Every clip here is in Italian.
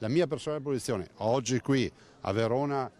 La mia personale posizione, oggi qui a Verona,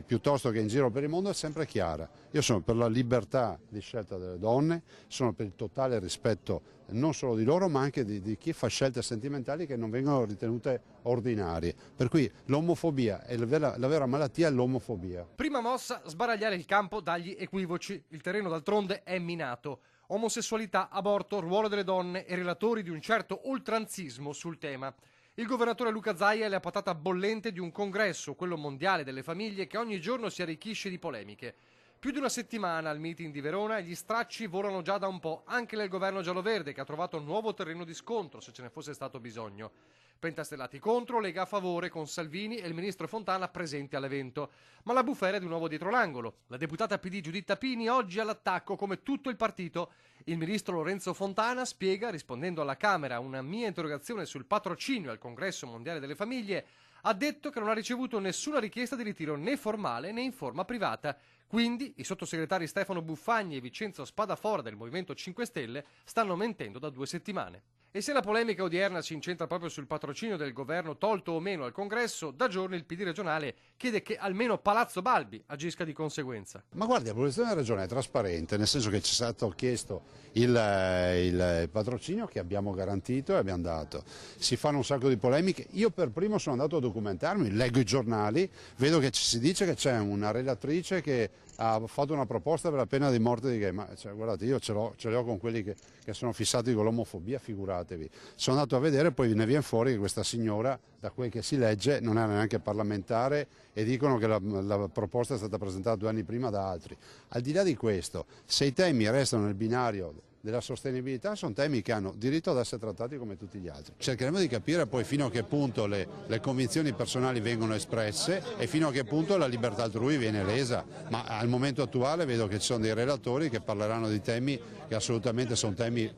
piuttosto che in giro per il mondo, è sempre chiara. Io sono per la libertà di scelta delle donne, sono per il totale rispetto non solo di loro ma anche di chi fa scelte sentimentali che non vengono ritenute ordinarie. Per cui l'omofobia, la vera malattia è l'omofobia. Prima mossa, sbaragliare il campo dagli equivoci. Il terreno d'altronde è minato. Omosessualità, aborto, ruolo delle donne e relatori di un certo oltranzismo sul tema. Il governatore Luca Zaia è la patata bollente di un congresso, quello mondiale delle famiglie, che ogni giorno si arricchisce di polemiche. Più di una settimana al meeting di Verona e gli stracci volano già da un po', anche nel governo gialloverde, che ha trovato un nuovo terreno di scontro, se ce ne fosse stato bisogno. Pentastellati contro, Lega a favore, con Salvini e il ministro Fontana presenti all'evento. Ma la bufera è di nuovo dietro l'angolo. La deputata PD Giuditta Pini oggi all'attacco come tutto il partito. Il ministro Lorenzo Fontana spiega, rispondendo alla Camera a una mia interrogazione sul patrocinio al Congresso Mondiale delle Famiglie, ha detto che non ha ricevuto nessuna richiesta di ritiro né formale né in forma privata. Quindi i sottosegretari Stefano Buffagni e Vincenzo Spadafora del Movimento 5 Stelle stanno mentendo da 2 settimane. E se la polemica odierna si incentra proprio sul patrocinio del governo tolto o meno al Congresso, da giorni il PD regionale chiede che almeno Palazzo Balbi agisca di conseguenza. Ma guardi, la posizione della Regione è trasparente, nel senso che ci è stato chiesto il patrocinio che abbiamo garantito e abbiamo dato. Si fanno un sacco di polemiche, io per primo sono andato a documentarmi, leggo i giornali, vedo che si dice che c'è una relatrice che ha fatto una proposta per la pena di morte di gay, ma guardate, io ce le ho con quelli che sono fissati con l'omofobia, figuratevi. Sono andato a vedere e poi ne viene fuori che questa signora, da quel che si legge, non era neanche parlamentare e dicono che la proposta è stata presentata 2 anni prima da altri. Al di là di questo, se i temi restano nel binario della sostenibilità, sono temi che hanno diritto ad essere trattati come tutti gli altri. Cercheremo di capire poi fino a che punto le convinzioni personali vengono espresse e fino a che punto la libertà altrui viene lesa, ma al momento attuale vedo che ci sono dei relatori che parleranno di temi che assolutamente sono temi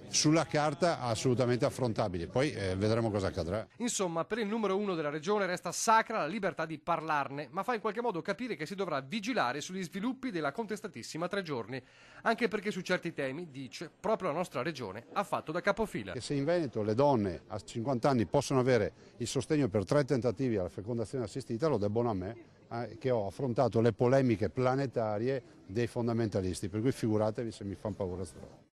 sulla carta assolutamente affrontabili, poi vedremo cosa accadrà. Insomma, per il numero 1 della regione resta sacra la libertà di parlarne, ma fa in qualche modo capire che si dovrà vigilare sugli sviluppi della contestatissima 3 giorni, anche perché su certi temi, dice, proprio la nostra regione ha fatto da capofila. E se in Veneto le donne a 50 anni possono avere il sostegno per 3 tentativi alla fecondazione assistita, lo debbono a me, che ho affrontato le polemiche planetarie dei fondamentalisti, per cui figuratevi se mi fanno paura.